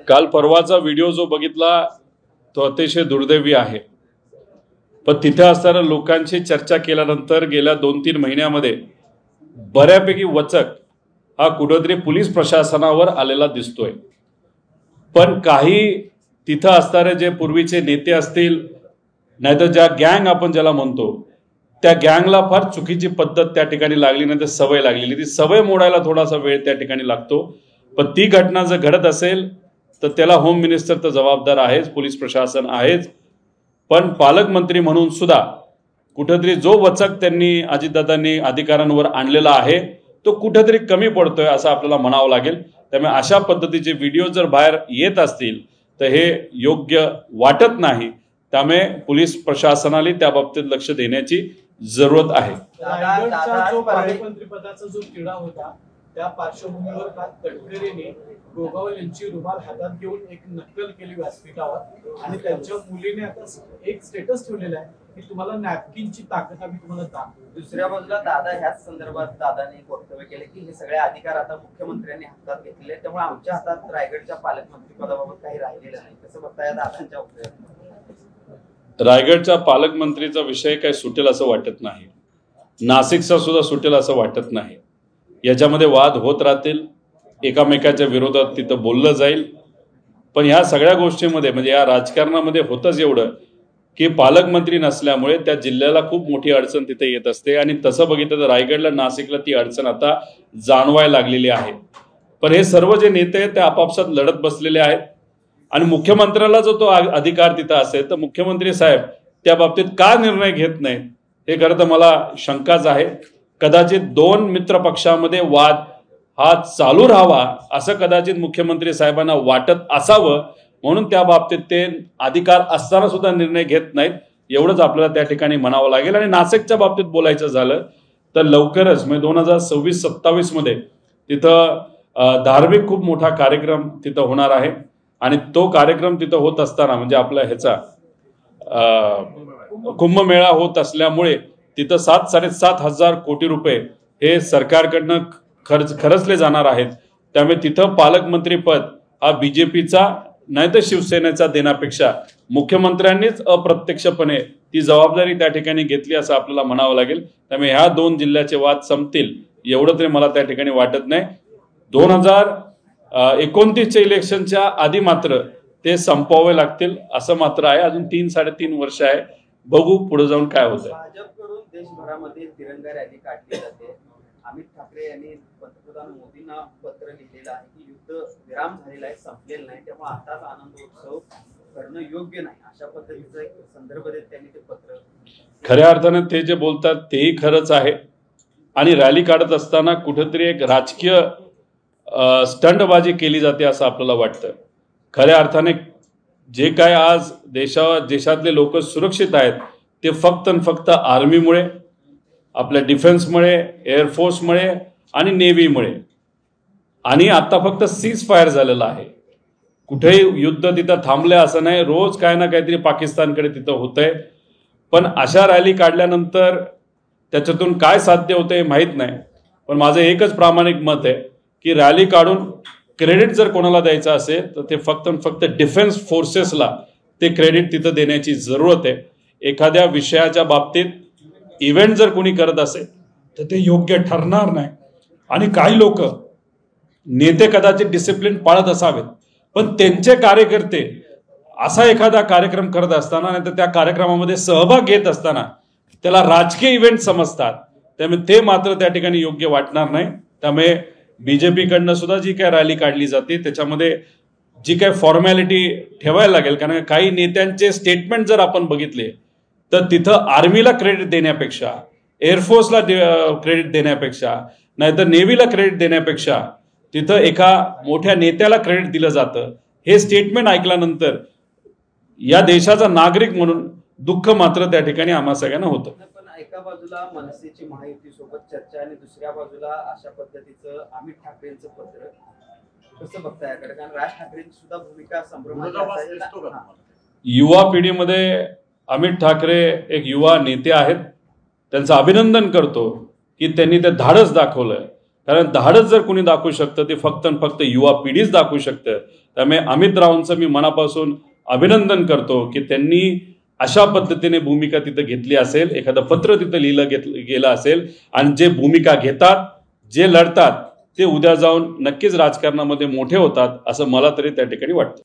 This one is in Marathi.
काल परवाचा व्हिडिओ जो बघितला तो अतिशय दुर्दैवी आहे। पण तिथे असणाऱ्या लोकांची चर्चा केल्यानंतर गेल्या 2-3 महिन्यामध्ये बऱ्यापैकी वचक हा कुठेतरी पोलीस प्रशासनावर आलेला दिसतोय। पण काही तिथे असणारे जे पूर्वीचे नेते असतील नाहीतर ज्या गँग आपण ज्याला म्हणतो त्या गँगला फार चुकीची पद्धत त्या ठिकाणी लागली, नाही तर सवय लागलेली, ती सवय मोडायला थोडासा वेळ त्या ठिकाणी लागतो। पण ती घटना जर घडत असेल तर त्याला होम मिनिस्टर तर जबाबदार आहेच, पोलीस प्रशासन आहेच, पण पालकमंत्री म्हणून सुद्धा कुठेतरी जो वचक त्यांनी अजितदादांनी अधिकाऱ्यांवर आणलेला आहे तो कुठेतरी कमी पडतोय असं आपल्याला म्हणावं लागेल। त्यामुळे अशा पद्धतीचे व्हिडिओ जर बाहेर येत असतील तर हे योग्य वाटत नाही। त्यामुळे पोलीस प्रशासनाने त्या बाबतीत लक्ष देण्याची जरूरत आहे। पालकमंत्रीपदाचा जो तिढा होता त्या पार्श्वभूमीवर काल तटकरेंनी गोगावल यांची रुमाल हातात घेऊन एक नक्कल केली व्यासपीठावर आणि त्यांच्या मुलीने आता एक स्टेटस ठेवलेला आहे की तुम्हाला नॅपकिनची ताकद आम्ही तुम्हाला दाखवू। दुसऱ्या बाजूला दादा ह्याच संदर्भात दादाने वक्तव्य केले की हे सगळे अधिकार आता मुख्यमंत्र्यांनी हातात घेतलेले, त्यामुळे आमच्या हातात रायगडच्या पालकमंत्रीपदाबाबत काही राहिलेलं नाही, कसं बघताय दादांच्या वक्तव्यात? रायगडच्या पालकमंत्रीचा विषय काय सुटेल असं वाटत नाही, नाशिकचा सुद्धा सुटेल असं वाटत नाही। याच्यामध्ये वाद होत राहतील, एकामेकाच्या विरोधात तिथं बोललं जाईल, पण ह्या सगळ्या गोष्टींमध्ये म्हणजे या राजकारणामध्ये होतच एवढं की पालकमंत्री नसल्यामुळे त्या जिल्ह्याला खूप मोठी अडचण तिथे येत असते आणि तसं बघितलं तर रायगडला नाशिकला ती अडचण आता जाणवायला लागलेली आहे। पण हे सर्व जे नेते आहेत ते आपापसात लढत बसलेले आहेत आणि मुख्यमंत्र्याला जो तो अधिकार तिथं असेल तर मुख्यमंत्री साहेब त्या बाबतीत का निर्णय घेत नाहीत हे खरं तर मला शंकाच आहे। कदाचित 2 मित्र पक्षामध्ये वाद हा चालू राहावा असं कदाचित मुख्यमंत्री साहेबांना वाटत असावं, म्हणून त्या बाबतीत ते अधिकार असताना सुद्धा निर्णय घेत नाहीत, एवढंच आपल्याला त्या ठिकाणी म्हणावं लागेल। आणि नाशिकच्या बाबतीत बोलायचं झालं तर लवकरच म्हणजे 2026-27 मध्ये तिथं धार्मिक खूप मोठा कार्यक्रम तिथं होणार आहे आणि तो कार्यक्रम तिथं होत असताना म्हणजे आपला ह्याचा कुंभमेळा होत असल्यामुळे तिथं 7-7.5 हजार कोटी रुपये हे सरकारकडनं खर्चले जाणार आहेत। त्यामुळे तिथं पालकमंत्री पद हा बीजेपीचा नाही तर शिवसेनेचा देण्यापेक्षा मुख्यमंत्र्यांनीच अप्रत्यक्षपणे ती जबाबदारी त्या ठिकाणी घेतली असं आपल्याला म्हणावं लागेल। त्यामुळे ह्या 2 जिल्ह्याचे वाद संपतील एवढं तरी मला त्या ठिकाणी वाटत नाही। 2029च्या इलेक्शनच्या आधी मात्र ते संपवावे लागतील असं मात्र आहे। अजून 3-3.5 वर्ष आहे, बघू पुढे जाऊन काय होतंय। भाजपकडून देशभरामध्ये तिरंगा रॅली काढली जाते। अमित ठाकरे यांनी पंतप्रधान मोदींना पत्र लिहिलेलं आहे की युद्ध विराम झालेला आहे, संपलेलं नाही, त्यामुळे आताच आनंदोत्सव करणं योग्य नाही, अशा पद्धतीचा एक संदर्भ देत त्यांनी ते पत्र। खऱ्या अर्थाने ते जे बोलतात तेही खरंच आहे आणि रॅली काढत असताना कुठेतरी एक राजकीय स्टंटबाजी केली जाते असं आपल्याला वाटतं। खऱ्या अर्थाने जे काय आज देशातले लोक सुरक्षित आहेत ते फक्त आणि फक्त आर्मीमुळे, आपल्या डिफेन्समुळे, एअरफोर्समुळे आणि नेव्हीमुळे, आणि आता फक्त सीज फायर झालेला आहे, कुठेही युद्ध तिथं थांबलंय असं नाही, रोज काय ना काहीतरी पाकिस्तानकडे तिथं होतंय। पण अशा रॅली काढल्यानंतर त्याच्यातून काय साध्य होतंय माहीत नाही, पण माझं एकच प्रामाणिक मत आहे की रॅली काढून क्रेडिट जर कोणाला द्यायचं असेल तर ते फक्त आणि फक्त डिफेन्स फोर्सेसला ते क्रेडिट तिथं देण्याची जरूरत आहे। एखाद्या विषयाच्या बाबतीत इव्हेंट जर कोणी करत असेल तर ते योग्य ठरणार नाही आणि काही लोक नेते कदाचित डिसिप्लिन पाळत असावेत पण त्यांचे कार्यकर्ते असा एखादा कार्यक्रम करत असताना नाही तर त्या कार्यक्रमामध्ये सहभाग घेत असताना त्याला राजकीय इव्हेंट समजतात, त्यामुळे ते मात्र त्या ठिकाणी योग्य वाटणार नाही। त्यामुळे बीजेपीकडनं सुद्धा जी काय रॅली काढली जाते त्याच्यामध्ये जी काय फॉर्मॅलिटी ठेवायला लागेल, कारण काही नेत्यांचे स्टेटमेंट जर आपण बघितले तर तिथं आर्मीला क्रेडिट देण्यापेक्षा, एअरफोर्सला क्रेडिट देण्यापेक्षा, नाहीतर नेव्हीला क्रेडिट देण्यापेक्षा तिथं एका मोठ्या नेत्याला क्रेडिट दिलं जातं। हे स्टेटमेंट ऐकल्यानंतर या देशाचा नागरिक म्हणून दुःख मात्र त्या ठिकाणी आम्हा सगळ्यांना होतं। पण एका बाजूला मनसेची महायुती सोबत चर्चा आणि दुसऱ्या बाजूला अशा पद्धतीचं अमित ठाकरेंचं पत्र, कसं बघताय याकडे? कारण राज ठाकरेंची सुद्धा भूमिका संभ्रमाची। युवा पिढीमध्ये अमित ठाकरे एक युवा नेते आहेत, त्यांचं अभिनंदन करतो की त्यांनी ते धाडस दाखवलंय, कारण धाडस जर कोणी दाखवू शकतं ते फक्त आणि फक्त युवा पिढीच दाखवू शकतं। त्यामुळे अमित रावांचं मी मनापासून अभिनंदन करतो की त्यांनी अशा पद्धतीने भूमिका तिथं घेतली असेल, एखादं पत्र तिथं लिहिलं गेलं असेल आणि जे भूमिका घेतात, जे लढतात ते उद्या जाऊन नक्कीच राजकारणामध्ये मोठे होतात असं मला तरी त्या ठिकाणी वाटतं.